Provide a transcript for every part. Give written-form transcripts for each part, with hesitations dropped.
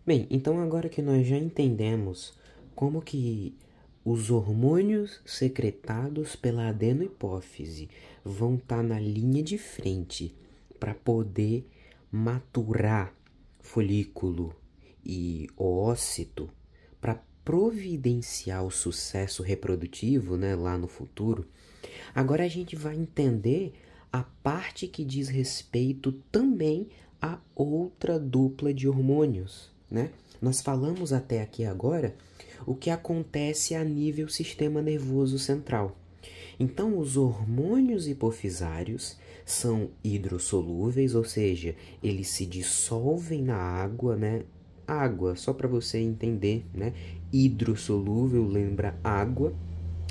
Bem, então agora que nós já entendemos como que os hormônios secretados pela adenohipófise vão estar na linha de frente para poder maturar folículo e oócito para providenciar o sucesso reprodutivo, né, lá no futuro. Agora a gente vai entender a parte que diz respeito também a outra dupla de hormônios, né? Nós falamos até aqui agora o que acontece a nível sistema nervoso central. Então, os hormônios hipofisários são hidrossolúveis, ou seja, eles se dissolvem na água, né? Água, só para você entender, né? Hidrossolúvel lembra água,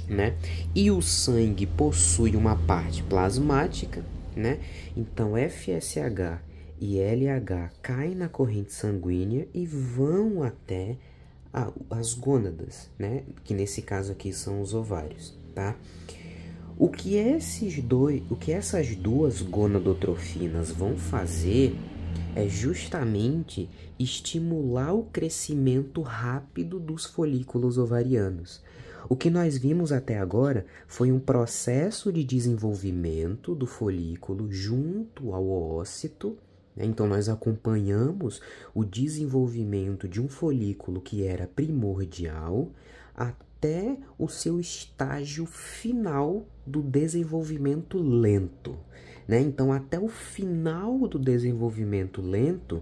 né? E o sangue possui uma parte plasmática, né? Então FSH e LH caem na corrente sanguínea e vão até as gônadas, né? Que nesse caso aqui são os ovários, tá? O que essas duas gonadotrofinas vão fazer é justamente estimular o crescimento rápido dos folículos ovarianos. O que nós vimos até agora foi um processo de desenvolvimento do folículo junto ao oócito, né? Então, nós acompanhamos o desenvolvimento de um folículo que era primordial até o seu estágio final do desenvolvimento lento, né? Então, até o final do desenvolvimento lento,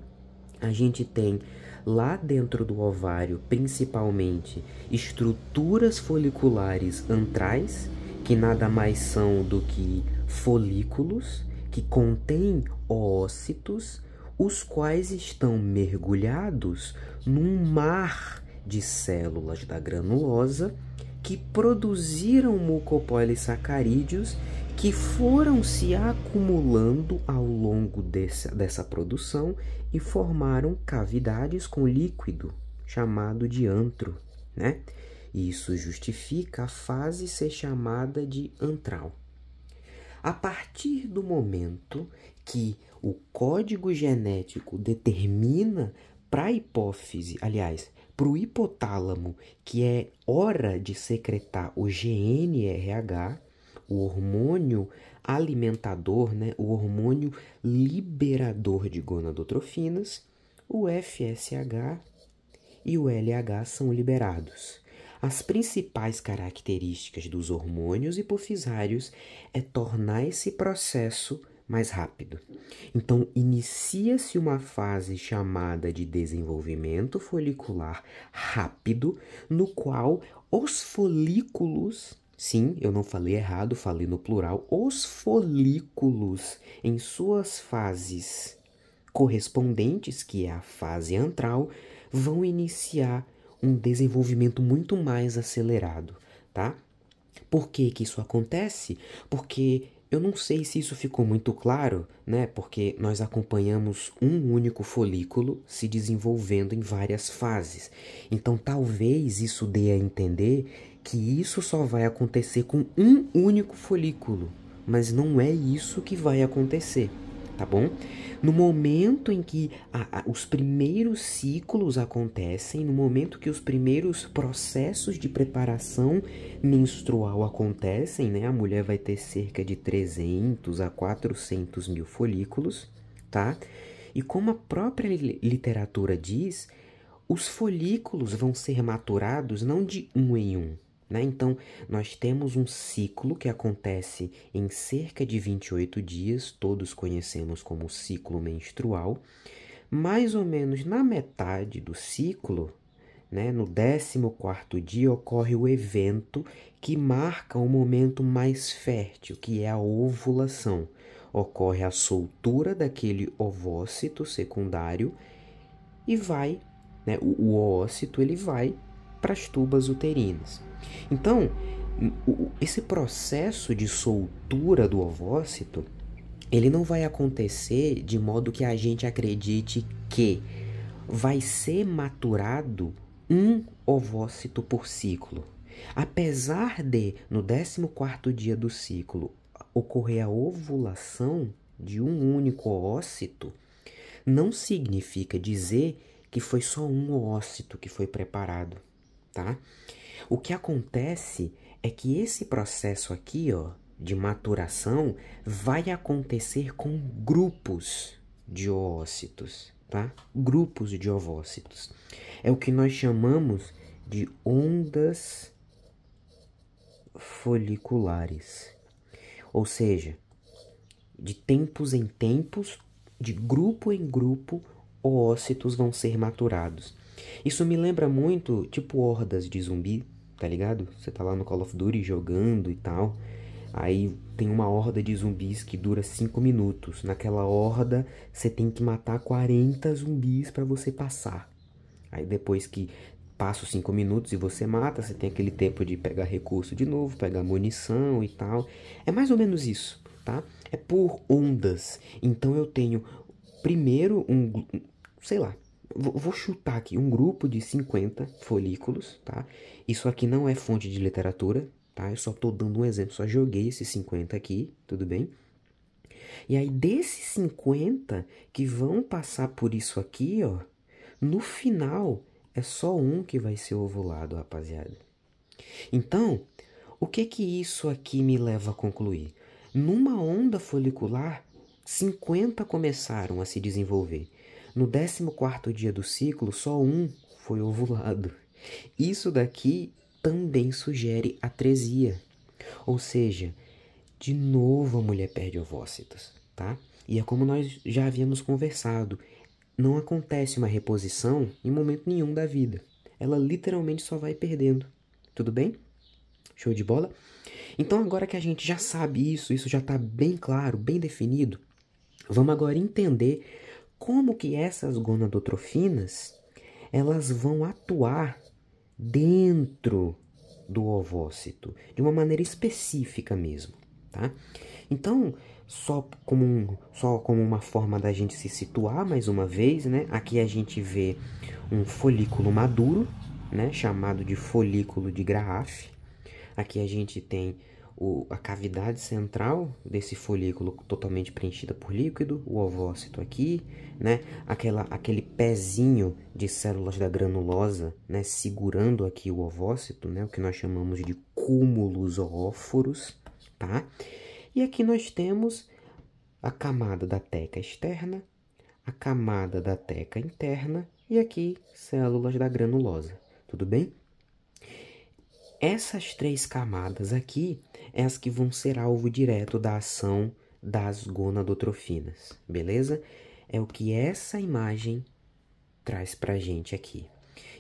a gente tem lá dentro do ovário, principalmente, estruturas foliculares antrais, que nada mais são do que folículos que contêm oócitos, os quais estão mergulhados num mar de células da granulosa que produziram mucopolissacarídeos que foram se acumulando ao longo dessa produção e formaram cavidades com líquido, chamado de antro, né? Isso justifica a fase ser chamada de antral. A partir do momento que o código genético determina para a hipófise, aliás, para o hipotálamo, que é hora de secretar o GNRH, o hormônio alimentador, né, o hormônio liberador de gonadotrofinas, o FSH e o LH são liberados. As principais características dos hormônios hipofisários é tornar esse processo mais rápido. Então, inicia-se uma fase chamada de desenvolvimento folicular rápido, no qual os folículos, sim, eu não falei errado, falei no plural, os folículos em suas fases correspondentes, que é a fase antral, vão iniciar um desenvolvimento muito mais acelerado, tá? Por que que isso acontece? Porque eu não sei se isso ficou muito claro, né? Porque nós acompanhamos um único folículo se desenvolvendo em várias fases. Então, talvez isso dê a entender que isso só vai acontecer com um único folículo, mas não é isso que vai acontecer, tá bom? No momento em que os primeiros ciclos acontecem, no momento que os primeiros processos de preparação menstrual acontecem, né? A mulher vai ter cerca de 300 a 400 mil folículos, tá? E como a própria literatura diz, os folículos vão ser maturados não de um em um, né? Então, nós temos um ciclo que acontece em cerca de 28 dias, todos conhecemos como ciclo menstrual. Mais ou menos na metade do ciclo, né, no 14º dia, ocorre o evento que marca o momento mais fértil, que é a ovulação. Ocorre a soltura daquele ovócito secundário e vai, né, o oócito ele vai para as tubas uterinas. Então, esse processo de soltura do ovócito, ele não vai acontecer de modo que a gente acredite que vai ser maturado um ovócito por ciclo. Apesar de, no 14º dia do ciclo, ocorrer a ovulação de um único oócito, não significa dizer que foi só um oócito que foi preparado, tá? O que acontece é que esse processo aqui, ó, de maturação vai acontecer com grupos de oócitos, tá? Grupos de ovócitos. É o que nós chamamos de ondas foliculares. Ou seja, de tempos em tempos, de grupo em grupo, oócitos vão ser maturados. Isso me lembra muito, tipo, hordas de zumbi, tá ligado? Você tá lá no Call of Duty jogando e tal. Aí tem uma horda de zumbis que dura 5 minutos. Naquela horda, você tem que matar 40 zumbis para você passar. Aí depois que passa os 5 minutos e você mata, você tem aquele tempo de pegar recurso de novo, pegar munição e tal. É mais ou menos isso, tá? É por ondas. Então eu tenho primeiro sei lá, vou chutar aqui, um grupo de 50 folículos, tá? Isso aqui não é fonte de literatura, tá? Eu só tô dando um exemplo, só joguei esses 50 aqui, tudo bem? E aí desses 50 que vão passar por isso aqui, ó, no final é só um que vai ser ovulado, rapaziada. Então, o que que isso aqui me leva a concluir? Numa onda folicular, 50 começaram a se desenvolver. No 14º dia do ciclo, só um foi ovulado. Isso daqui também sugere atresia. Ou seja, de novo a mulher perde ovócitos, tá? E é como nós já havíamos conversado, não acontece uma reposição em momento nenhum da vida. Ela literalmente só vai perdendo. Tudo bem? Show de bola? Então agora que a gente já sabe isso já está bem claro, bem definido, vamos agora entender como que essas gonadotrofinas elas vão atuar dentro do ovócito, de uma maneira específica mesmo, tá? Então, só como uma forma da gente se situar mais uma vez, né? Aqui a gente vê um folículo maduro, né? Chamado de folículo de Graaff. Aqui a gente tem a cavidade central desse folículo totalmente preenchida por líquido, o ovócito aqui, né? Aquele pezinho de células da granulosa, né? Segurando aqui o ovócito, né? O que nós chamamos de cúmulos oóforos, tá? E aqui nós temos a camada da teca externa, a camada da teca interna e aqui células da granulosa, tudo bem? Essas três camadas aqui é as que vão ser alvo direto da ação das gonadotrofinas, beleza? É o que essa imagem traz pra gente aqui.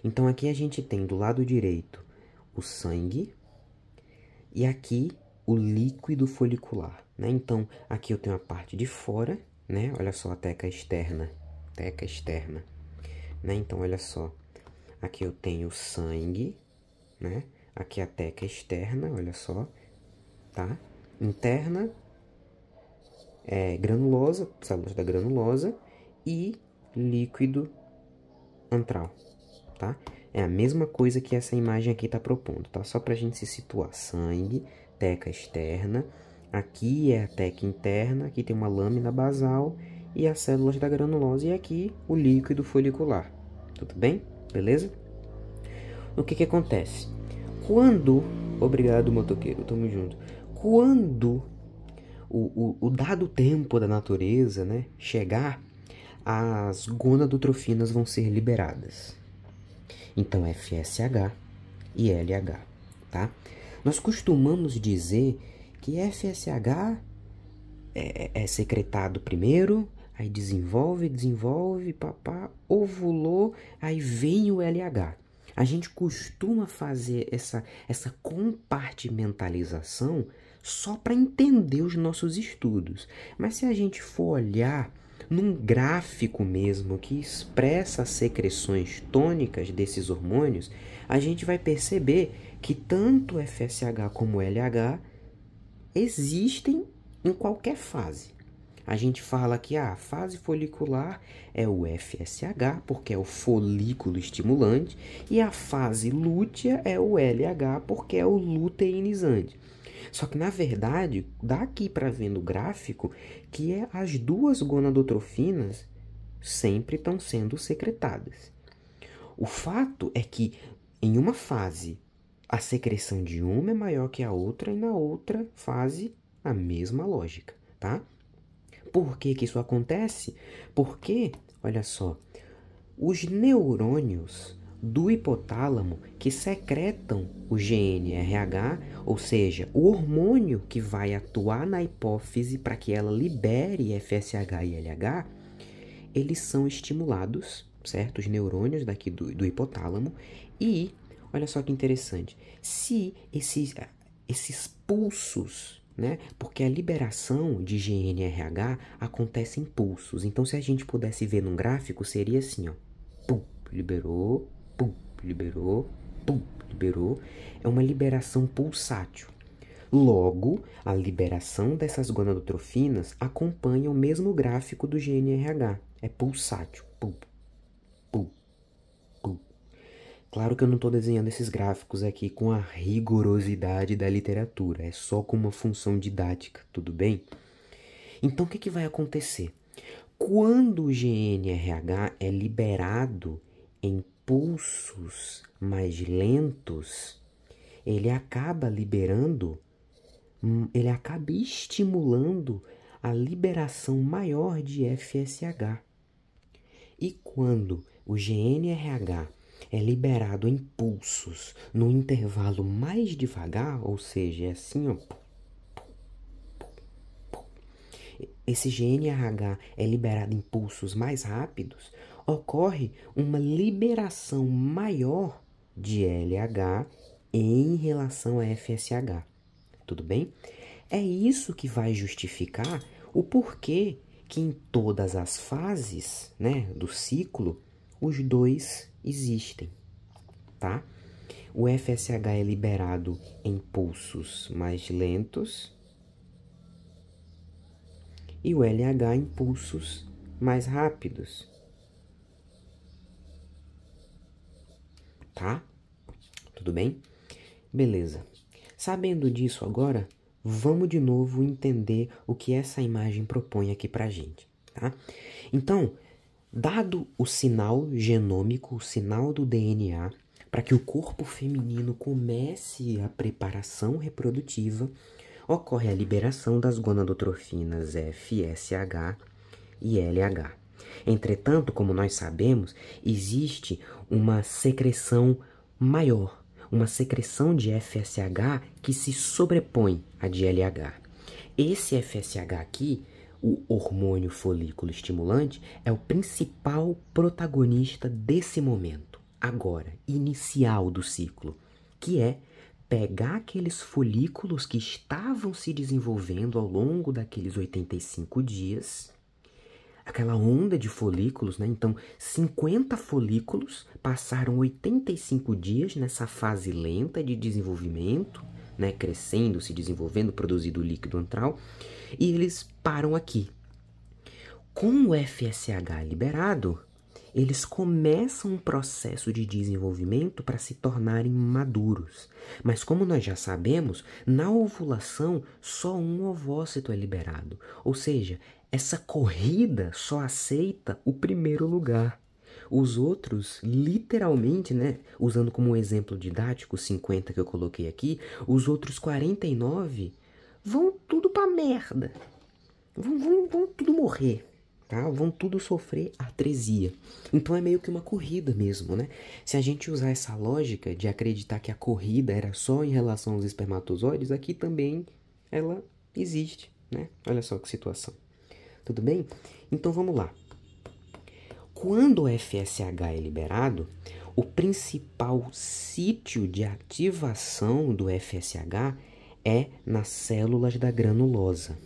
Então aqui a gente tem do lado direito o sangue e aqui o líquido folicular, né? Então aqui eu tenho a parte de fora, né? Olha só a teca externa, né? Então olha só, aqui eu tenho o sangue, né? Aqui a teca externa, olha só, tá? Interna, granulosa, células da granulosa e líquido antral, tá? É a mesma coisa que essa imagem aqui tá propondo, tá? Só pra gente se situar. Sangue, teca externa, aqui é a teca interna, aqui tem uma lâmina basal e as células da granulosa e aqui o líquido folicular. Tudo bem? Beleza? O que que acontece? Obrigado, motoqueiro, tamo junto. Quando o dado tempo da natureza, né, chegar, as gonadotrofinas vão ser liberadas. Então, FSH e LH, tá? Nós costumamos dizer que FSH é secretado primeiro, aí desenvolve, papá, ovulou, aí vem o LH. A gente costuma fazer essa compartimentalização só para entender os nossos estudos. Mas se a gente for olhar num gráfico mesmo que expressa as secreções tônicas desses hormônios, a gente vai perceber que tanto FSH como LH existem em qualquer fase. A gente fala que a fase folicular é o FSH, porque é o folículo estimulante, e a fase lútea é o LH, porque é o luteinizante. Só que, na verdade, daqui para ver no gráfico que as duas gonadotrofinas sempre estão sendo secretadas. O fato é que em uma fase a secreção de uma é maior que a outra e na outra fase a mesma lógica, tá? Por que que isso acontece? Porque, olha só, os neurônios do hipotálamo que secretam o GNRH, ou seja, o hormônio que vai atuar na hipófise para que ela libere FSH e LH, eles são estimulados, certo? Os neurônios daqui do hipotálamo. E, olha só que interessante, se esses pulsos, né? Porque a liberação de GNRH acontece em pulsos. Então, se a gente pudesse ver num gráfico, seria assim, ó. Pum, liberou, pum, liberou, pum, liberou. É uma liberação pulsátil. Logo, a liberação dessas gonadotrofinas acompanha o mesmo gráfico do GNRH. É pulsátil. Pum, pum, pum. Claro que eu não estou desenhando esses gráficos aqui com a rigorosidade da literatura. É só com uma função didática, tudo bem? Então, o que vai acontecer? Quando o GNRH é liberado em pulsos mais lentos, ele acaba estimulando a liberação maior de FSH. E quando o GNRH é liberado em pulsos no intervalo mais devagar, ou seja, é assim, ó, esse GNRH é liberado em pulsos mais rápidos, ocorre uma liberação maior de LH em relação a FSH. Tudo bem? É isso que vai justificar o porquê que em todas as fases, né, do ciclo, os dois existem, tá? O FSH é liberado em pulsos mais lentos e o LH em pulsos mais rápidos, tá? Tudo bem? Beleza. Sabendo disso agora, vamos de novo entender o que essa imagem propõe aqui pra gente, tá? Então, dado o sinal genômico, o sinal do DNA, para que o corpo feminino comece a preparação reprodutiva, ocorre a liberação das gonadotrofinas FSH e LH. Entretanto, como nós sabemos, existe uma secreção maior, uma secreção de FSH que se sobrepõe à de LH. Esse FSH aqui, o hormônio folículo estimulante, é o principal protagonista desse momento, agora, inicial do ciclo, que é pegar aqueles folículos que estavam se desenvolvendo ao longo daqueles 85 dias, aquela onda de folículos, né? Então, 50 folículos passaram 85 dias nessa fase lenta de desenvolvimento, né? Crescendo, se desenvolvendo, produzindo líquido antral, e eles param aqui. Com o FSH liberado, eles começam um processo de desenvolvimento para se tornarem maduros. Mas como nós já sabemos, na ovulação só um ovócito é liberado. Ou seja, essa corrida só aceita o primeiro lugar. Os outros, literalmente, né, usando como exemplo didático os 50 que eu coloquei aqui, os outros 49 vão tudo pra merda. Vão tudo morrer. Tá? Vão tudo sofrer atresia. Então é meio que uma corrida mesmo, né? Se a gente usar essa lógica de acreditar que a corrida era só em relação aos espermatozoides, aqui também ela existe, né? Olha só que situação. Tudo bem? Então vamos lá. Quando o FSH é liberado, o principal sítio de ativação do FSH é nas células da granulosa.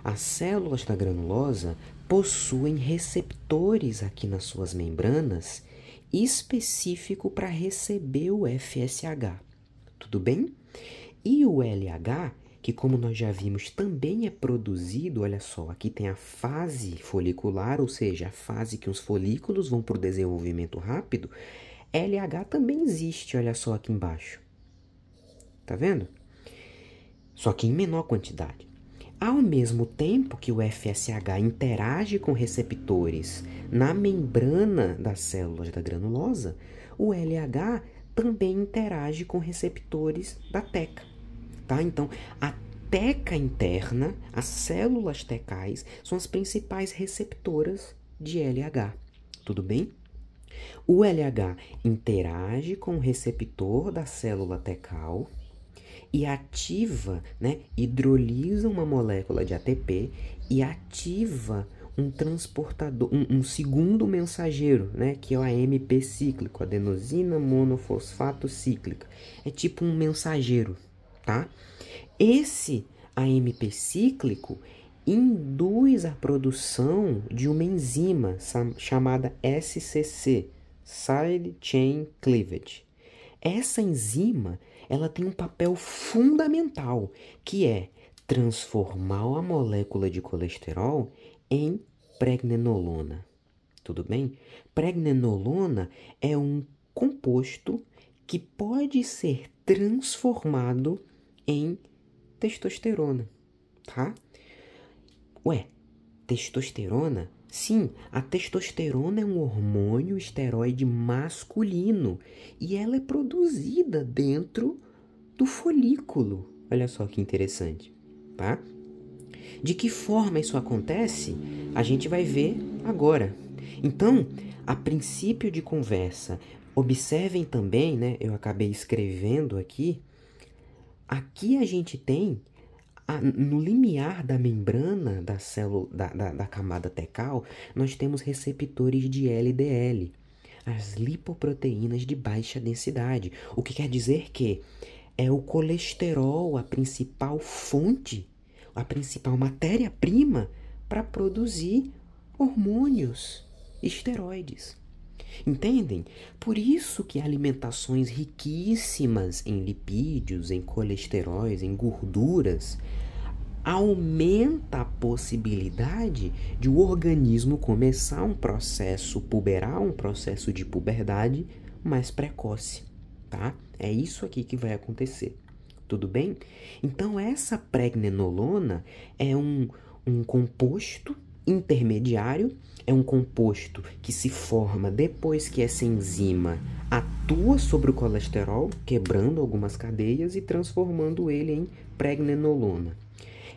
As células da granulosa possuem receptores aqui nas suas membranas específico para receber o FSH. Tudo bem? E o LH, que como nós já vimos também é produzido, olha só, aqui tem a fase folicular, ou seja, a fase que os folículos vão para o desenvolvimento rápido, LH também existe, olha só aqui embaixo. Tá vendo? Só que em menor quantidade. Ao mesmo tempo que o FSH interage com receptores na membrana das células da granulosa, o LH também interage com receptores da teca, tá? Então, a teca interna, as células tecais, são as principais receptoras de LH, tudo bem? O LH interage com o receptor da célula tecal e ativa, né, hidrolisa uma molécula de ATP e ativa um transportador, um segundo mensageiro, né, que é o AMP cíclico, adenosina monofosfato cíclica. É tipo um mensageiro, tá? Esse AMP cíclico induz a produção de uma enzima chamada SCC, Side Chain Cleavage. Essa enzima, ela tem um papel fundamental, que é transformar a molécula de colesterol em pregnenolona. Tudo bem? Pregnenolona é um composto que pode ser transformado em testosterona, tá? Ué, testosterona? Sim, a testosterona é um hormônio esteroide masculino e ela é produzida dentro do folículo. Olha só que interessante, tá? De que forma isso acontece? A gente vai ver agora. Então, a princípio de conversa, observem também, né? Eu acabei escrevendo aqui. Aqui a gente tem no limiar da membrana da célula da camada tecal, nós temos receptores de LDL, as lipoproteínas de baixa densidade, o que quer dizer que é o colesterol a principal fonte, a principal matéria-prima para produzir hormônios, esteroides. Entendem? Por isso que alimentações riquíssimas em lipídios, em colesteróis, em gorduras, aumenta a possibilidade de o organismo começar um processo puberal, um processo de puberdade mais precoce, tá? É isso aqui que vai acontecer, tudo bem? Então, essa pregnenolona é um composto intermediário, é um composto que se forma depois que essa enzima atua sobre o colesterol, quebrando algumas cadeias e transformando ele em pregnenolona.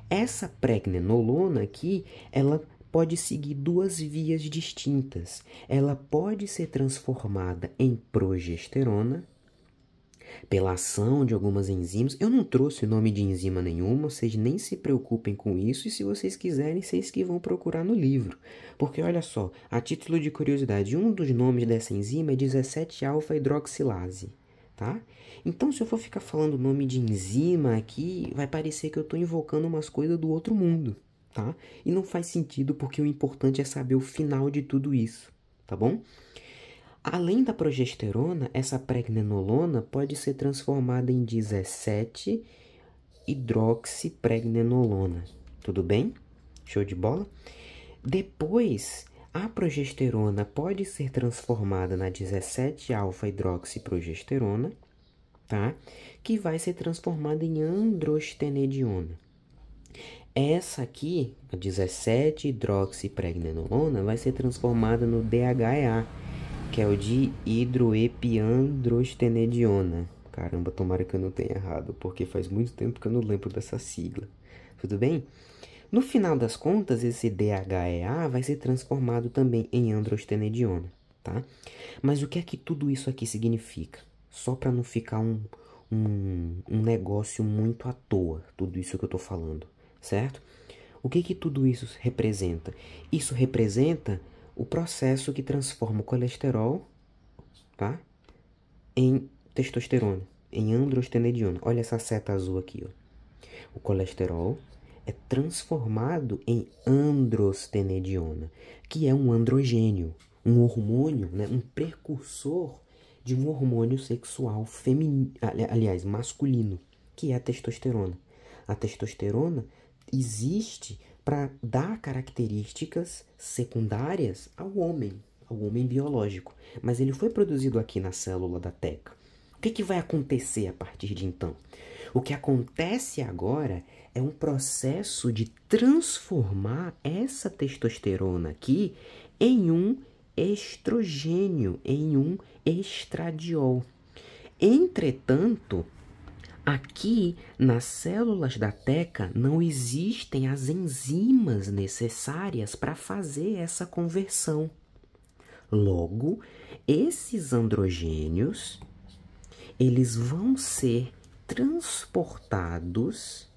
Essa pregnenolona aqui, ela pode seguir duas vias distintas. Ela pode ser transformada em progesterona pela ação de algumas enzimas. Eu não trouxe o nome de enzima nenhuma, vocês nem se preocupem com isso, e se vocês quiserem, vocês que vão procurar no livro. Porque olha só, a título de curiosidade, um dos nomes dessa enzima é 17-alfa-hidroxilase, tá? Então, se eu for ficar falando o nome de enzima aqui, vai parecer que eu estou invocando umas coisas do outro mundo, tá? E não faz sentido, porque o importante é saber o final de tudo isso, tá bom? Além da progesterona, essa pregnenolona pode ser transformada em 17-hidroxipregnenolona. Tudo bem? Show de bola? Depois, a progesterona pode ser transformada na 17-alfa-hidroxiprogesterona, tá? Que vai ser transformada em androstenediona. Essa aqui, a 17-hidroxipregnenolona, vai ser transformada no DHEA, que é o de hidroepiandrostenediona. Caramba, tomara que eu não tenha errado, porque faz muito tempo que eu não lembro dessa sigla. Tudo bem? No final das contas, esse DHEA vai ser transformado também em androstenediona, tá? Mas o que é que tudo isso aqui significa? Só para não ficar um negócio muito à toa, tudo isso que eu tô falando, certo? O que que tudo isso representa? Isso representa o processo que transforma o colesterol, tá, em testosterona, em androstenediona. Olha essa seta azul aqui, ó. O colesterol é transformado em androstenediona, que é um androgênio, um hormônio, né, um precursor de um hormônio sexual feminino, aliás, masculino, que é a testosterona. A testosterona existe para dar características secundárias ao homem biológico, mas ele foi produzido aqui na célula da teca. que vai acontecer a partir de então? O que acontece agora é um processo de transformar essa testosterona aqui em um estrogênio, em um estradiol. Entretanto, aqui nas células da teca não existem as enzimas necessárias para fazer essa conversão. Logo, esses androgênios, eles vão ser transportados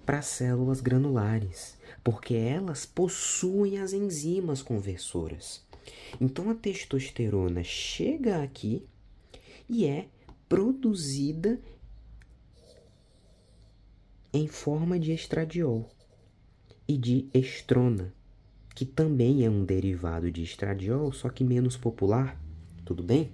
para células granulares, porque elas possuem as enzimas conversoras. Então a testosterona chega aqui e é produzida em forma de estradiol e de estrona, que também é um derivado de estradiol, só que menos popular, tudo bem?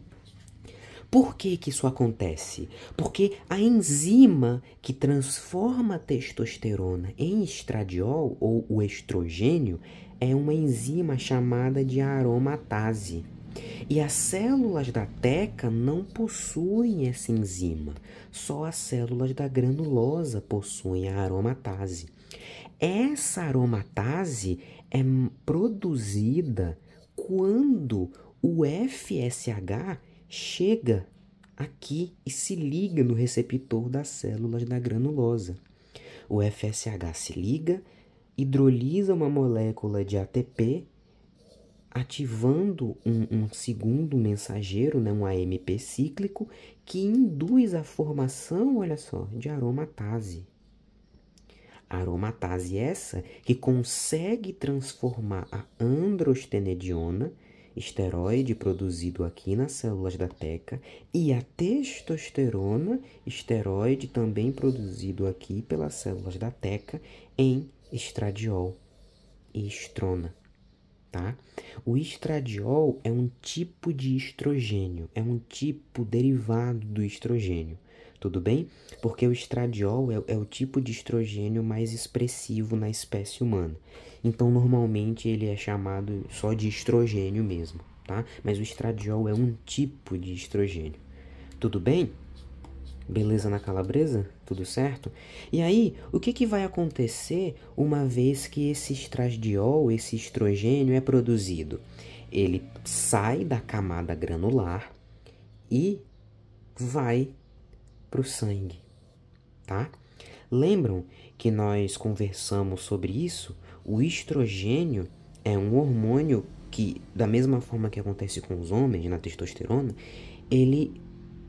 Por que que isso acontece? Porque a enzima que transforma a testosterona em estradiol, ou o estrogênio, é uma enzima chamada de aromatase. E as células da teca não possuem essa enzima, só as células da granulosa possuem a aromatase. Essa aromatase é produzida quando o FSH chega aqui e se liga no receptor das células da granulosa. O FSH se liga, hidrolisa uma molécula de ATP, ativando um segundo mensageiro, né, um AMP cíclico, que induz a formação, olha só, de aromatase. Aromatase essa que consegue transformar a androstenediona, esteroide produzido aqui nas células da teca, e a testosterona, esteroide também produzido aqui pelas células da teca, em estradiol e estrona. Tá? O estradiol é um tipo de estrogênio, é um tipo derivado do estrogênio. Tudo bem? Porque o estradiol é o tipo de estrogênio mais expressivo na espécie humana. Então, normalmente, ele é chamado só de estrogênio mesmo, tá? Mas o estradiol é um tipo de estrogênio. Tudo bem? Beleza na calabresa? Tudo certo? E aí, o que vai acontecer uma vez que esse estradiol, esse estrogênio é produzido? Ele sai da camada granular e vai para o sangue, tá? Lembram que nós conversamos sobre isso? O estrogênio é um hormônio que, da mesma forma que acontece com os homens, na testosterona, ele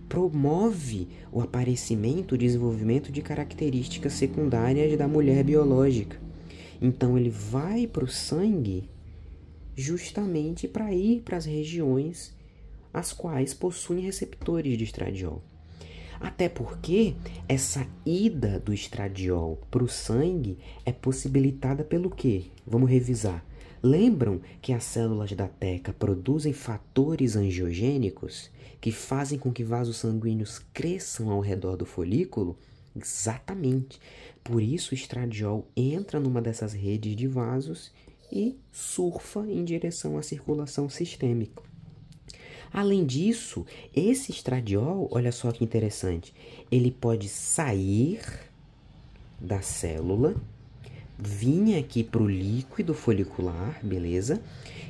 promove o aparecimento, o desenvolvimento de características secundárias da mulher biológica. Então ele vai para o sangue justamente para ir para as regiões as quais possuem receptores de estradiol. Até porque essa ida do estradiol para o sangue é possibilitada pelo quê? Vamos revisar. Lembram que as células da teca produzem fatores angiogênicos que fazem com que vasos sanguíneos cresçam ao redor do folículo? Exatamente. Por isso o estradiol entra numa dessas redes de vasos e surfa em direção à circulação sistêmica. Além disso, esse estradiol, olha só que interessante, ele pode sair da célula, vir aqui para o líquido folicular, beleza?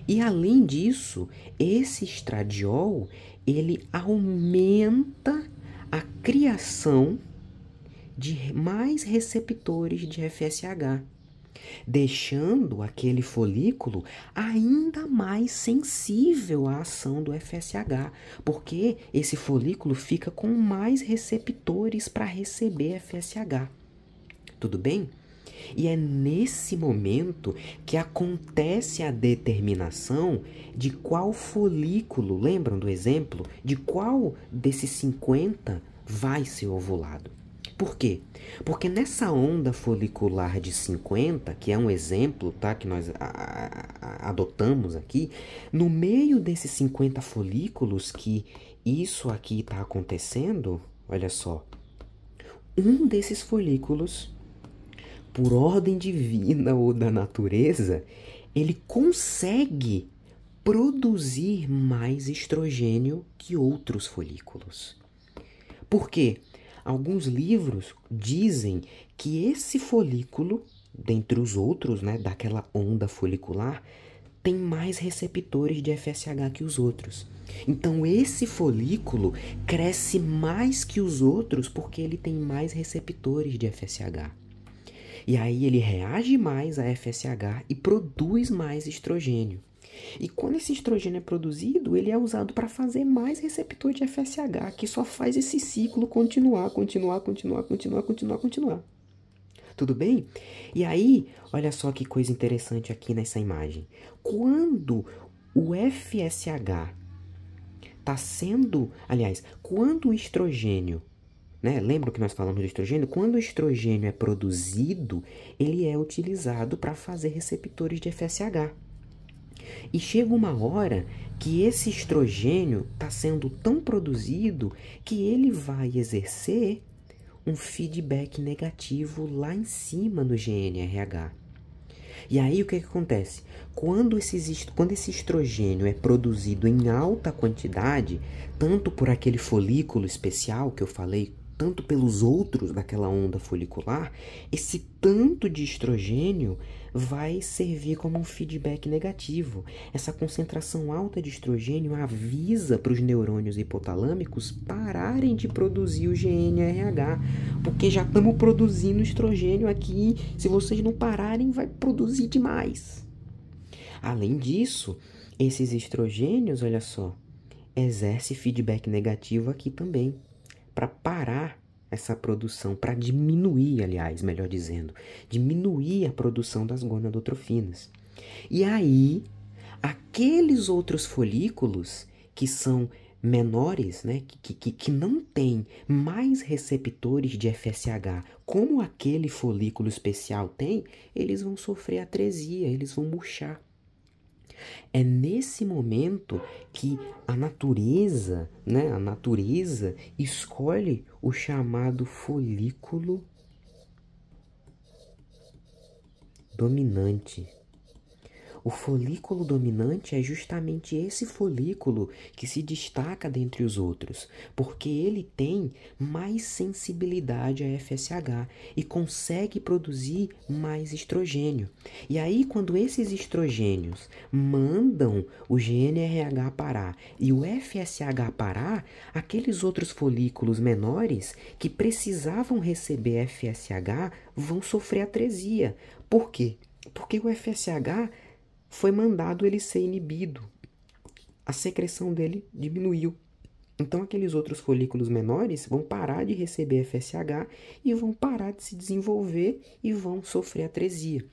E além disso, esse estradiol, ele aumenta a criação de mais receptores de FSH, deixando aquele folículo ainda mais sensível à ação do FSH, porque esse folículo fica com mais receptores para receber FSH. Tudo bem? E é nesse momento que acontece a determinação de qual folículo, lembram do exemplo? De qual desses 50 vai ser ovulado. Por quê? Porque nessa onda folicular de 50, que é um exemplo, tá, que nós adotamos aqui, no meio desses 50 folículos que isso aqui está acontecendo, olha só, um desses folículos, por ordem divina ou da natureza, ele consegue produzir mais estrogênio que outros folículos. Por quê? Alguns livros dizem que esse folículo, dentre os outros, né, daquela onda folicular, tem mais receptores de FSH que os outros. Então esse folículo cresce mais que os outros porque ele tem mais receptores de FSH. E aí ele reage mais a FSH e produz mais estrogênio. E quando esse estrogênio é produzido, ele é usado para fazer mais receptor de FSH, que só faz esse ciclo continuar. Tudo bem? E aí, olha só que coisa interessante aqui nessa imagem. Quando o FSH está sendo... Aliás, quando o estrogênio... Né? Lembra que nós falamos do estrogênio? Quando o estrogênio é produzido, ele é utilizado para fazer receptores de FSH. E chega uma hora que esse estrogênio está sendo tão produzido que ele vai exercer um feedback negativo lá em cima no GNRH. E aí o que acontece? Quando esse estrogênio é produzido em alta quantidade, tanto por aquele folículo especial que eu falei, tanto pelos outros daquela onda folicular, esse tanto de estrogênio vai servir como um feedback negativo. Essa concentração alta de estrogênio avisa para os neurônios hipotalâmicos pararem de produzir o GNRH, porque já estamos produzindo estrogênio aqui, se vocês não pararem, vai produzir demais. Além disso, esses estrogênios, olha só, exerce feedback negativo aqui também, para parar essa produção, para diminuir, aliás, melhor dizendo, diminuir a produção das gonadotrofinas. E aí, aqueles outros folículos que são menores, né, que não têm mais receptores de FSH, como aquele folículo especial tem, eles vão sofrer atresia, eles vão murchar. É nesse momento que a natureza escolhe o chamado folículo dominante. O folículo dominante é justamente esse folículo que se destaca dentre os outros, porque ele tem mais sensibilidade a FSH e consegue produzir mais estrogênio. E aí, quando esses estrogênios mandam o GNRH parar e o FSH parar, aqueles outros folículos menores que precisavam receber FSH vão sofrer atresia. Por quê? Porque o FSH foi mandado ele ser inibido. A secreção dele diminuiu. Então aqueles outros folículos menores vão parar de receber FSH e vão parar de se desenvolver e vão sofrer atresia.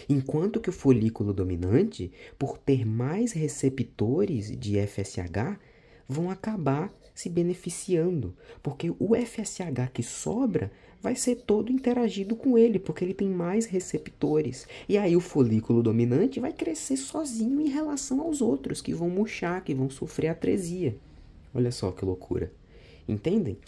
Enquanto que o folículo dominante, por ter mais receptores de FSH, vão acabar se beneficiando, porque o FSH que sobra vai ser todo interagido com ele, porque ele tem mais receptores. E aí o folículo dominante vai crescer sozinho em relação aos outros, que vão murchar, que vão sofrer atresia. Olha só que loucura. Entendem?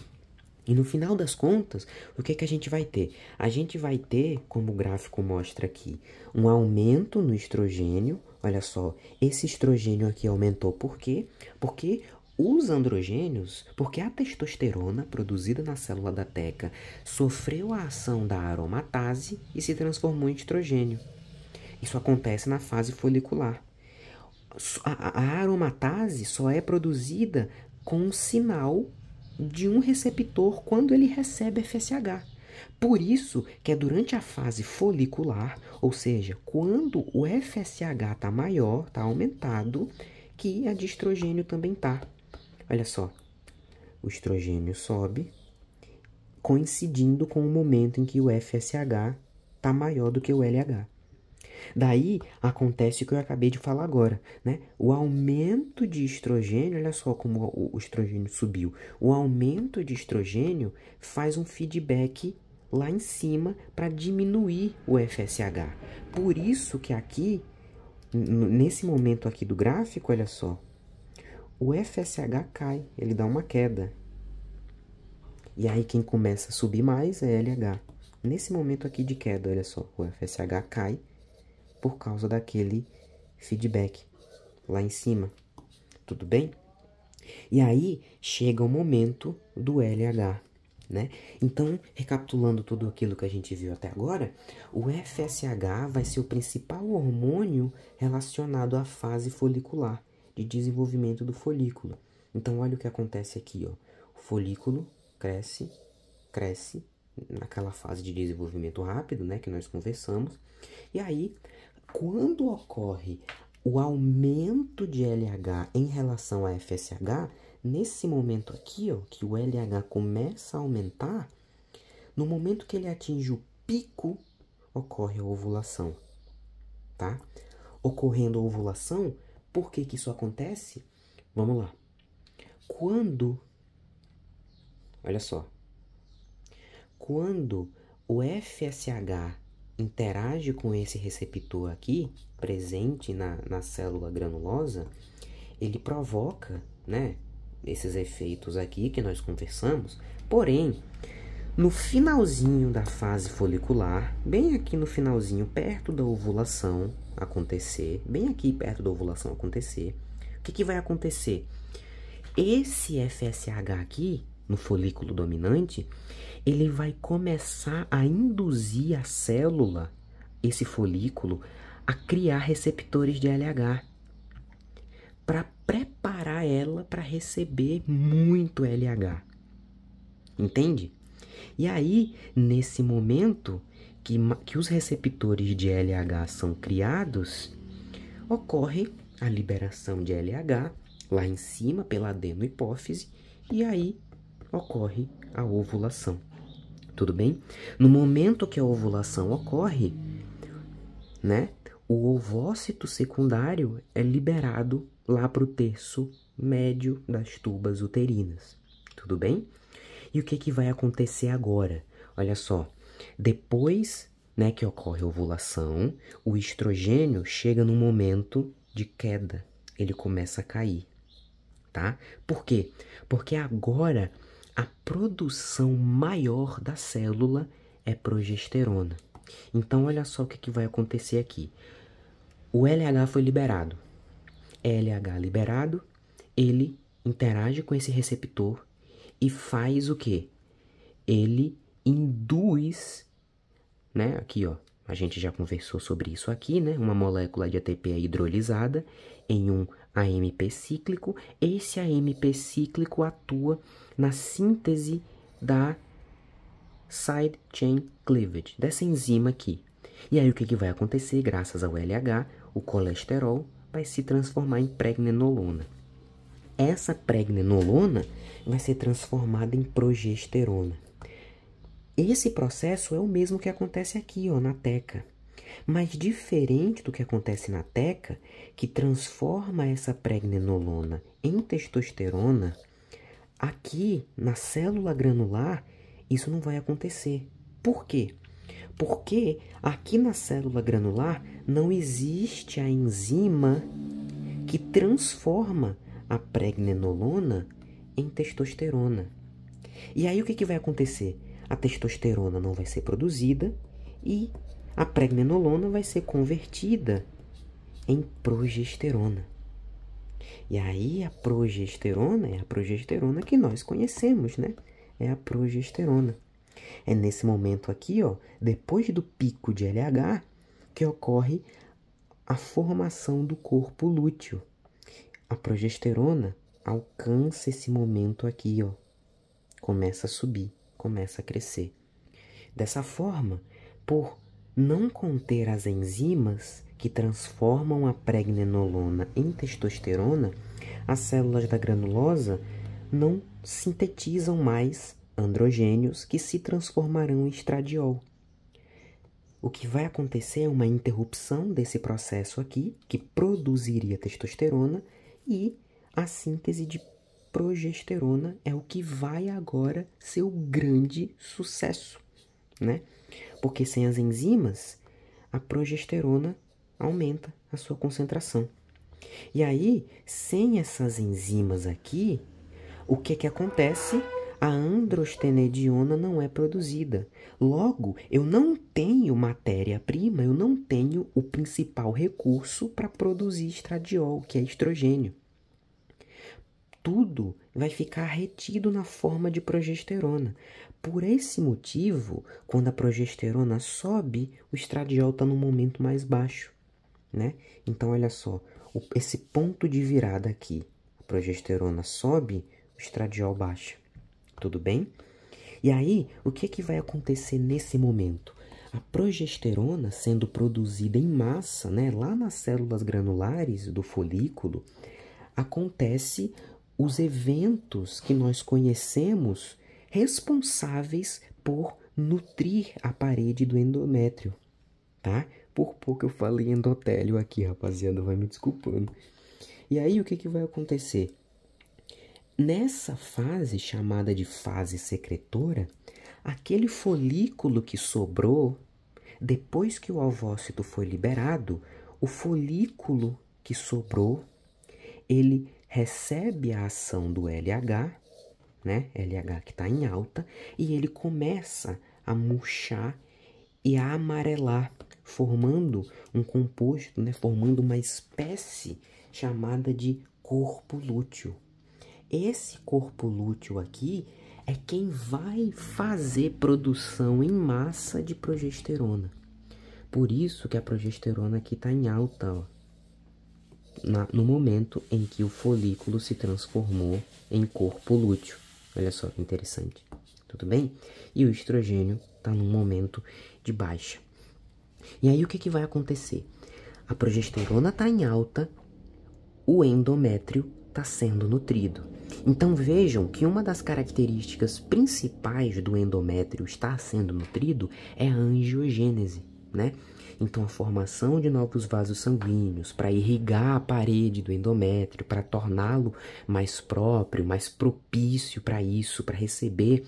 E no final das contas, o que a gente vai ter? A gente vai ter, como o gráfico mostra aqui, um aumento no estrogênio. Olha só, esse estrogênio aqui aumentou por quê? Porque os androgênios, porque a testosterona produzida na célula da teca sofreu a ação da aromatase e se transformou em estrogênio. Isso acontece na fase folicular. A aromatase só é produzida com um sinal de um receptor quando ele recebe FSH. Por isso que é durante a fase folicular, ou seja, quando o FSH está maior, está aumentado, que a de estrogênio também está. Olha só, o estrogênio sobe, coincidindo com o momento em que o FSH está maior do que o LH. Daí acontece o que eu acabei de falar agora, né? O aumento de estrogênio, olha só como o estrogênio subiu. O aumento de estrogênio faz um feedback lá em cima para diminuir o FSH. Por isso que aqui, nesse momento aqui do gráfico, olha só, o FSH cai, ele dá uma queda. E aí quem começa a subir mais é LH. Nesse momento aqui de queda, olha só, o FSH cai por causa daquele feedback. lá em cima. Tudo bem? E aí chega o momento do LH, né? Então, recapitulando tudo aquilo que a gente viu até agora, o FSH vai ser o principal hormônio relacionado à fase folicular, de desenvolvimento do folículo. Então, olha o que acontece aqui, ó. O folículo cresce, cresce, naquela fase de desenvolvimento rápido, né, que nós conversamos. E aí, quando ocorre o aumento de LH em relação a FSH, nesse momento aqui, ó, que o LH começa a aumentar, no momento que ele atinge o pico, ocorre a ovulação, tá? Ocorrendo a ovulação, por que que isso acontece? Vamos lá. Olha só, quando o FSH interage com esse receptor aqui, presente na célula granulosa, ele provoca, né, esses efeitos aqui que nós conversamos, porém, no finalzinho da fase folicular, bem aqui no finalzinho, perto da ovulação acontecer, bem aqui perto da ovulação acontecer, o que que vai acontecer? Esse FSH aqui, no folículo dominante, ele vai começar a induzir a célula, esse folículo, a criar receptores de LH, para preparar ela para receber muito LH. Entende? E aí, nesse momento que os receptores de LH são criados, ocorre a liberação de LH lá em cima pela adenohipófise e aí ocorre a ovulação. Tudo bem? No momento que a ovulação ocorre, né, o ovócito secundário é liberado lá para o terço médio das tubas uterinas. Tudo bem? E o que que vai acontecer agora? Olha só, depois, né, que ocorre a ovulação, o estrogênio chega num momento de queda. Ele começa a cair, tá? Por quê? Porque agora a produção maior da célula é progesterona. Então, olha só o que que vai acontecer aqui. O LH foi liberado. LH liberado, ele interage com esse receptor e faz o quê? Ele induz, né? Aqui, ó, a gente já conversou sobre isso aqui, né? Uma molécula de ATP é hidrolisada em um AMP cíclico. Esse AMP cíclico atua na síntese da side chain cleavage, dessa enzima aqui. E aí o que que vai acontecer? Graças ao LH, o colesterol vai se transformar em pregnenolona. Essa pregnenolona vai ser transformada em progesterona. Esse processo é o mesmo que acontece aqui, ó, na teca. Mas diferente do que acontece na teca, que transforma essa pregnenolona em testosterona, aqui na célula granular isso não vai acontecer. Por quê? Porque aqui na célula granular não existe a enzima que transforma a pregnenolona em testosterona. E aí o que que vai acontecer? A testosterona não vai ser produzida e a pregnenolona vai ser convertida em progesterona. E aí a progesterona é a progesterona que nós conhecemos, né? É a progesterona. É nesse momento aqui, ó, depois do pico de LH, que ocorre a formação do corpo lúteo. A progesterona alcança esse momento aqui, ó. Começa a subir, começa a crescer. Dessa forma, por não conter as enzimas que transformam a pregnenolona em testosterona, as células da granulosa não sintetizam mais androgênios que se transformarão em estradiol. O que vai acontecer é uma interrupção desse processo aqui, que produziria testosterona, e a síntese de progesterona é o que vai agora ser o grande sucesso, né? Porque sem as enzimas, a progesterona aumenta a sua concentração. E aí, sem essas enzimas aqui, o que que acontece? a androstenediona não é produzida. Logo, eu não tenho matéria-prima, eu não tenho o principal recurso para produzir estradiol, que é estrogênio. Tudo vai ficar retido na forma de progesterona. Por esse motivo, quando a progesterona sobe, o estradiol está no momento mais baixo, né? Então, olha só, esse ponto de virada aqui, a progesterona sobe, o estradiol baixa. Tudo bem? E aí, o que vai acontecer nesse momento? A progesterona sendo produzida em massa, né, lá nas células granulares do folículo, acontece os eventos que nós conhecemos responsáveis por nutrir a parede do endométrio, tá? Por pouco eu falei endotélio aqui, rapaziada, vai me desculpando. E aí, o que vai acontecer? Nessa fase, chamada de fase secretora, aquele folículo que sobrou, depois que o ovócito foi liberado, o folículo que sobrou, ele recebe a ação do LH, né? LH que está em alta, e ele começa a murchar e a amarelar, formando um composto, né? Formando uma espécie chamada de corpo lúteo. Esse corpo lúteo aqui é quem vai fazer produção em massa de progesterona. Por isso que a progesterona aqui está em alta, ó, no momento em que o folículo se transformou em corpo lúteo. Olha só que interessante. Tudo bem? E o estrogênio está num momento de baixa. E aí o que vai acontecer? A progesterona está em alta, o endométrio está sendo nutrido. Então vejam que uma das características principais do endométrio estar sendo nutrido é a angiogênese, né? Então a formação de novos vasos sanguíneos para irrigar a parede do endométrio, para torná-lo mais próprio, mais propício para isso, para receber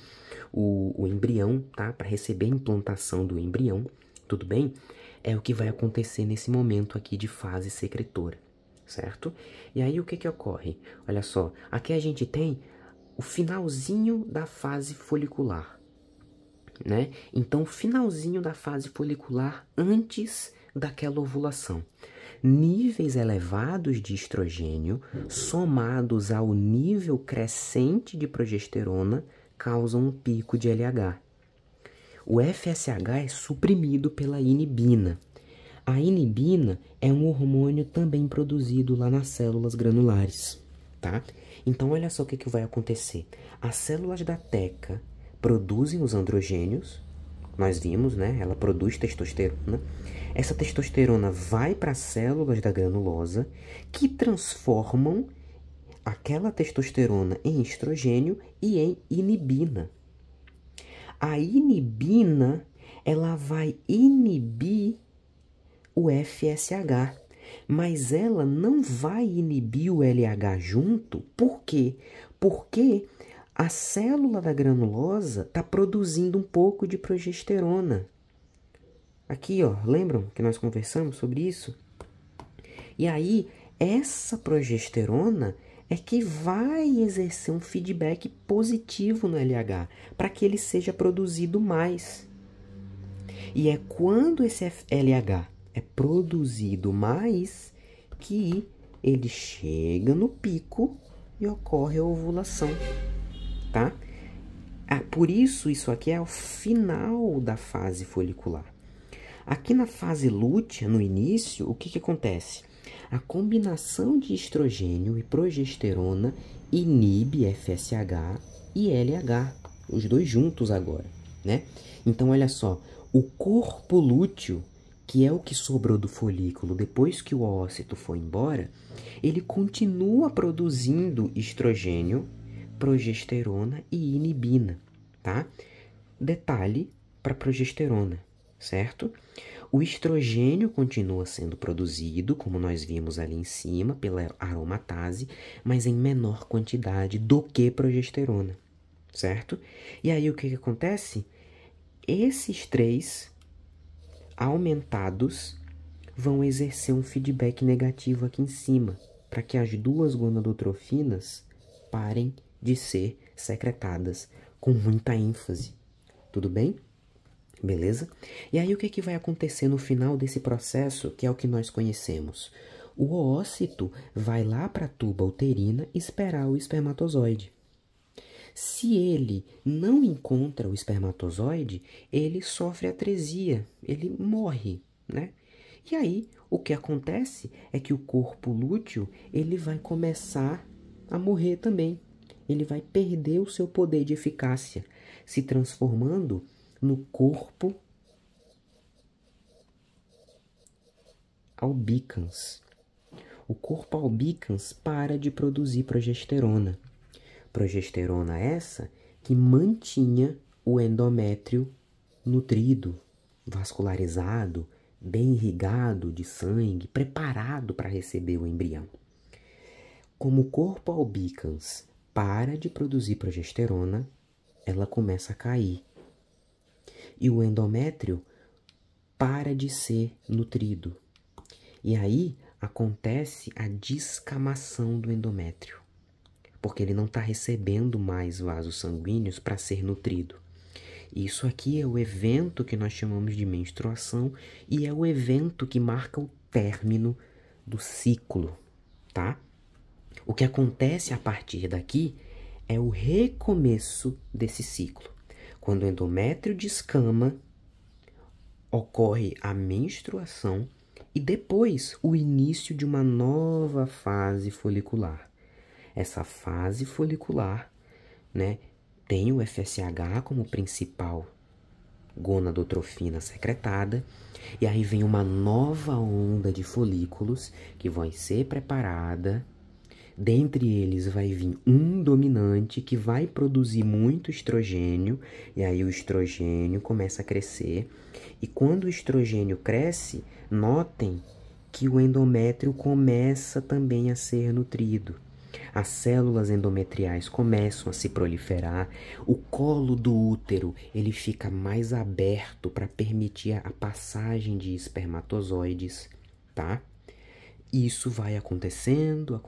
o embrião, tá? Para receber a implantação do embrião, tudo bem? É o que vai acontecer nesse momento aqui de fase secretora, certo? E aí o que ocorre? Olha só, aqui a gente tem o finalzinho da fase folicular, né? Então, finalzinho da fase folicular antes daquela ovulação. Níveis elevados de estrogênio somados ao nível crescente de progesterona causam um pico de LH. O FSH é suprimido pela inibina. A inibina é um hormônio também produzido lá nas células granulares, tá? Então, olha só o que vai acontecer. As células da teca produzem os androgênios, nós vimos, né? Ela produz testosterona. Essa testosterona vai para as células da granulosa, que transformam aquela testosterona em estrogênio e em inibina. A inibina, ela vai inibir o FSH, mas ela não vai inibir o LH junto. Por quê? Porque a célula da granulosa está produzindo um pouco de progesterona. Aqui, ó, lembram que nós conversamos sobre isso? E aí, essa progesterona é que vai exercer um feedback positivo no LH, para que ele seja produzido mais. E é quando esse LH é produzido mais que ele chega no pico e ocorre a ovulação, tá? Por isso aqui é o final da fase folicular. Aqui na fase lútea, no início, o que acontece? A combinação de estrogênio e progesterona inibe FSH e LH, os dois juntos agora, né? Então, olha só, o corpo lúteo, que é o que sobrou do folículo depois que o ócito foi embora, ele continua produzindo estrogênio, progesterona e inibina, tá? Detalhe para progesterona, certo? O estrogênio continua sendo produzido, como nós vimos ali em cima, pela aromatase, mas em menor quantidade do que progesterona, certo? E aí o que acontece? Esses três aumentados vão exercer um feedback negativo aqui em cima, para que as duas gonadotrofinas parem de ser secretadas com muita ênfase. Tudo bem? Beleza? E aí o que vai acontecer no final desse processo, que é o que nós conhecemos? O oócito vai lá para a tuba uterina esperar o espermatozoide. Se ele não encontra o espermatozoide, ele sofre atresia, ele morre, né? E aí, o que acontece é que o corpo lúteo, ele vai começar a morrer também. Ele vai perder o seu poder de eficácia, se transformando no corpo albicans. O corpo albicans para de produzir progesterona. Progesterona essa que mantinha o endométrio nutrido, vascularizado, bem irrigado de sangue, preparado para receber o embrião. Como o corpo albicans para de produzir progesterona, ela começa a cair. E o endométrio para de ser nutrido. E aí acontece a descamação do endométrio, porque ele não está recebendo mais vasos sanguíneos para ser nutrido. Isso aqui é o evento que nós chamamos de menstruação e é o evento que marca o término do ciclo, tá? O que acontece a partir daqui é o recomeço desse ciclo. Quando o endométrio descama, ocorre a menstruação e depois o início de uma nova fase folicular. Essa fase folicular, né, tem o FSH como principal gonadotrofina secretada, e aí vem uma nova onda de folículos que vai ser preparada. Dentre eles vai vir um dominante que vai produzir muito estrogênio, e aí o estrogênio começa a crescer. E quando o estrogênio cresce, notem que o endométrio começa também a ser nutrido. As células endometriais começam a se proliferar, o colo do útero ele fica mais aberto para permitir a passagem de espermatozoides, tá? Isso vai acontecendo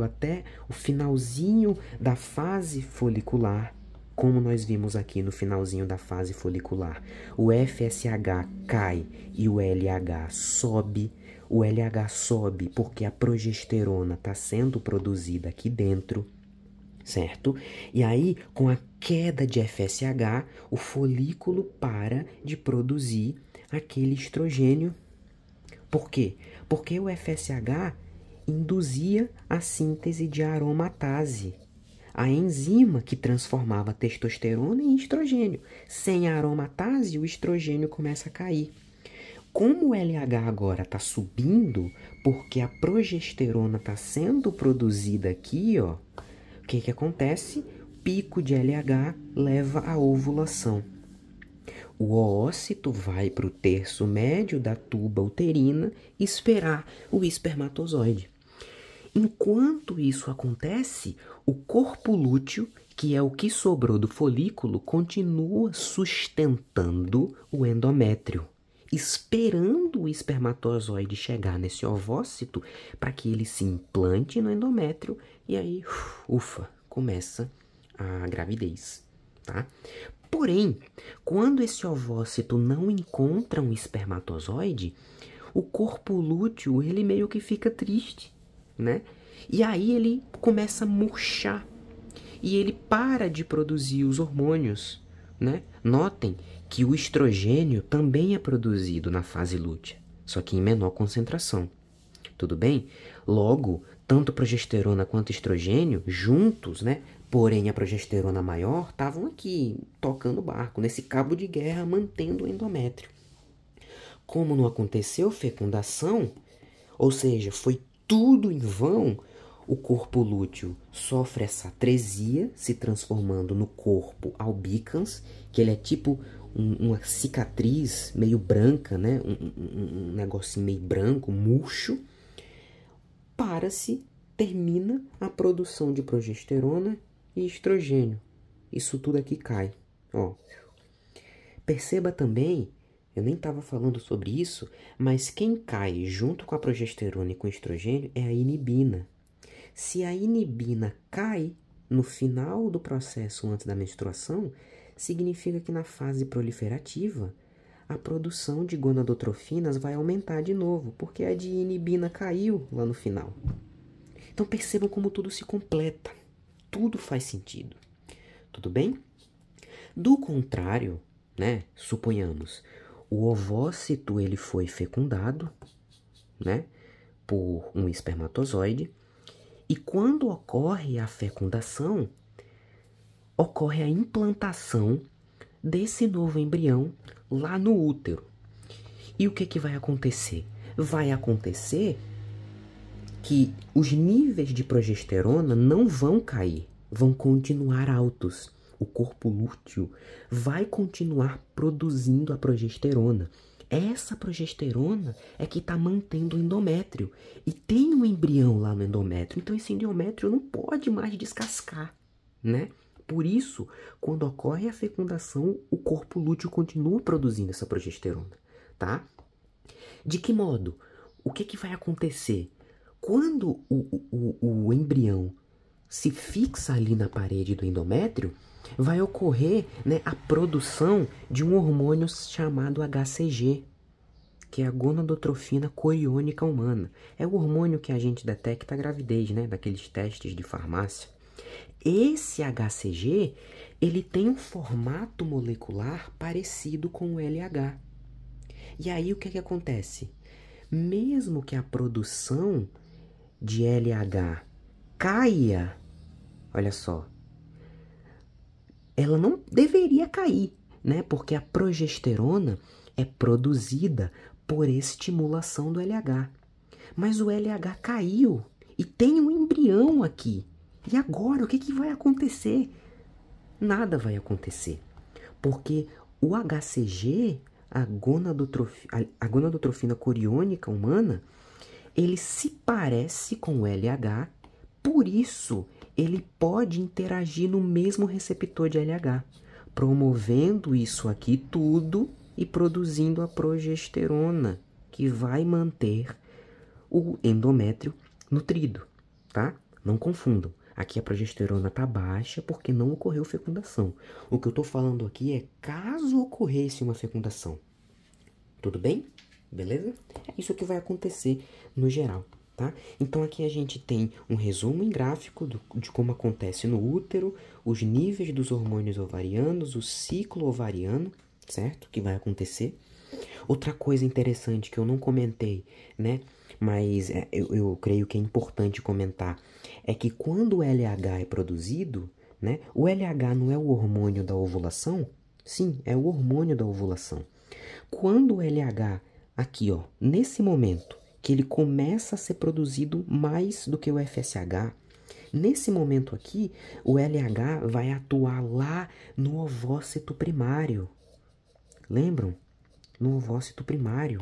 até o finalzinho da fase folicular, como nós vimos aqui no finalzinho da fase folicular. O FSH cai e o LH sobe. O LH sobe porque a progesterona está sendo produzida aqui dentro, certo? E aí, com a queda de FSH, o folículo para de produzir aquele estrogênio. Por quê? Porque o FSH induzia a síntese de aromatase, a enzima que transformava testosterona em estrogênio. Sem a aromatase, o estrogênio começa a cair. Como o LH agora está subindo, porque a progesterona está sendo produzida aqui, ó, o que acontece? Pico de LH leva à ovulação. O oócito vai para o terço médio da tuba uterina esperar o espermatozoide. Enquanto isso acontece, o corpo lúteo, que é o que sobrou do folículo, continua sustentando o endométrio, esperando o espermatozoide chegar nesse ovócito para que ele se implante no endométrio e aí, ufa, começa a gravidez, tá? Porém, quando esse ovócito não encontra um espermatozoide, o corpo lúteo, ele meio que fica triste, né? E aí ele começa a murchar e ele para de produzir os hormônios, né? Notem que o estrogênio também é produzido na fase lútea, só que em menor concentração. Tudo bem? Logo, tanto progesterona quanto estrogênio juntos, né? Porém, a progesterona maior estavam aqui, tocando o barco, nesse cabo de guerra, mantendo o endométrio. Como não aconteceu fecundação, ou seja, foi tudo em vão, o corpo lúteo sofre essa atresia, se transformando no corpo albicans, que ele é tipo uma cicatriz meio branca, né? Um negocinho meio branco, murcho. Termina a produção de progesterona e estrogênio. Isso tudo aqui cai. Ó. Perceba também, eu nem estava falando sobre isso, mas quem cai junto com a progesterona e com o estrogênio é a inibina. Se a inibina cai, no final do processo antes da menstruação, significa que na fase proliferativa, a produção de gonadotrofinas vai aumentar de novo, porque a de inibina caiu lá no final. Então percebam como tudo se completa, tudo faz sentido. Tudo bem? Do contrário, né, suponhamos, o ovócito ele foi fecundado, né, por um espermatozoide, e quando ocorre a fecundação, ocorre a implantação desse novo embrião lá no útero. E o que vai acontecer? Vai acontecer que os níveis de progesterona não vão cair, vão continuar altos. O corpo lúteo vai continuar produzindo a progesterona. Essa progesterona é que está mantendo o endométrio. E tem um embrião lá no endométrio, então esse endométrio não pode mais descascar, né? Por isso, quando ocorre a fecundação, o corpo lúteo continua produzindo essa progesterona, tá? De que modo? O que vai acontecer? Quando o embrião se fixa ali na parede do endométrio, vai ocorrer, né, a produção de um hormônio chamado HCG, que é a gonadotrofina coriônica humana. É o hormônio que a gente detecta a gravidez, né, daqueles testes de farmácia. Esse HCG, ele tem um formato molecular parecido com o LH. E aí o que acontece? Mesmo que a produção de LH caia, olha só, ela não deveria cair, né? Porque a progesterona é produzida por estimulação do LH. Mas o LH caiu e tem um embrião aqui. E agora, o que vai acontecer? Nada vai acontecer. Porque o HCG, a gonadotrofina coriônica humana, ele se parece com o LH, por isso ele pode interagir no mesmo receptor de LH, promovendo isso aqui tudo e produzindo a progesterona, que vai manter o endométrio nutrido, tá? Não confundam. Aqui a progesterona está baixa porque não ocorreu fecundação. O que eu estou falando aqui é caso ocorresse uma fecundação. Tudo bem? Beleza? É isso que vai acontecer no geral, tá? Então aqui a gente tem um resumo em gráfico de como acontece no útero, os níveis dos hormônios ovarianos, o ciclo ovariano, certo? Que vai acontecer. Outra coisa interessante que eu não comentei, né? Mas eu creio que é importante comentar, é que quando o LH é produzido, né? O LH não é o hormônio da ovulação? Sim, é o hormônio da ovulação. Quando o LH, aqui ó, nesse momento, que ele começa a ser produzido mais do que o FSH, nesse momento aqui, o LH vai atuar lá no ovócito primário. Lembram? No ovócito primário,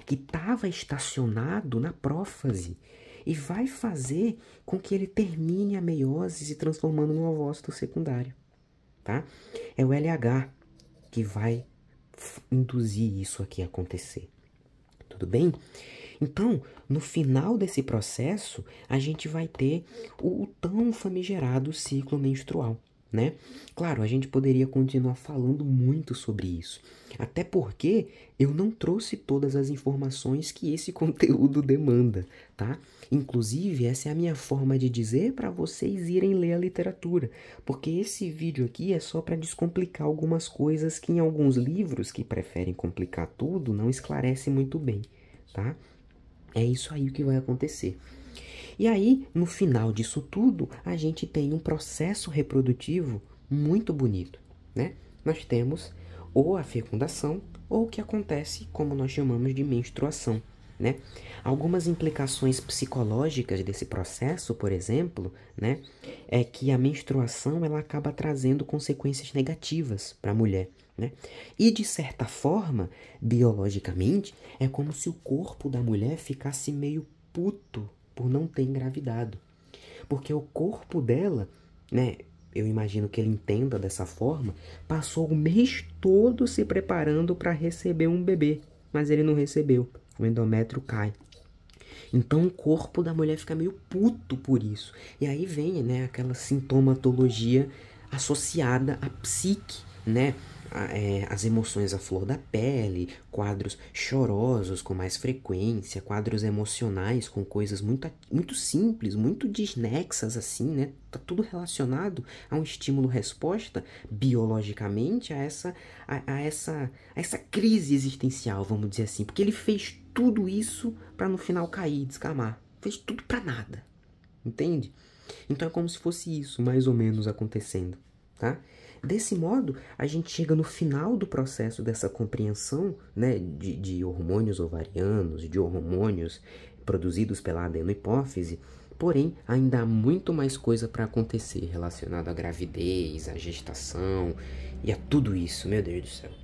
que estava estacionado na prófase e vai fazer com que ele termine a meiose se transformando no ovócito secundário, tá? É o LH que vai induzir isso aqui a acontecer. Tudo bem? Então, no final desse processo, a gente vai ter o tão famigerado ciclo menstrual, né? Claro, a gente poderia continuar falando muito sobre isso, até porque eu não trouxe todas as informações que esse conteúdo demanda, tá? Inclusive, essa é a minha forma de dizer para vocês irem ler a literatura, porque esse vídeo aqui é só para descomplicar algumas coisas que em alguns livros que preferem complicar tudo não esclarece muito bem, tá? É isso aí o que vai acontecer. E aí, no final disso tudo, a gente tem um processo reprodutivo muito bonito, né? Nós temos ou a fecundação ou o que acontece, como nós chamamos de menstruação, né? Algumas implicações psicológicas desse processo, por exemplo, né, é que a menstruação ela acaba trazendo consequências negativas para a mulher, né? E de certa forma, biologicamente, é como se o corpo da mulher ficasse meio puto por não ter engravidado. Porque o corpo dela, né, eu imagino que ele entenda dessa forma, passou o mês todo se preparando para receber um bebê, mas ele não recebeu. O endométrio cai. Então o corpo da mulher fica meio puto por isso. E aí vem, né, aquela sintomatologia associada à psique, né? As emoções à flor da pele, quadros chorosos com mais frequência, quadros emocionais com coisas muito simples, muito desnexas assim, né? Tá tudo relacionado a um estímulo-resposta biologicamente a essa crise existencial, vamos dizer assim, porque ele fez tudo isso para no final cair, descamar, fez tudo para nada, entende? Então é como se fosse isso, mais ou menos, acontecendo, tá? Desse modo, a gente chega no final do processo dessa compreensão, né, de hormônios ovarianos, de hormônios produzidos pela adenohipófise, porém, ainda há muito mais coisa para acontecer relacionado à gravidez, à gestação e a tudo isso, meu Deus do céu.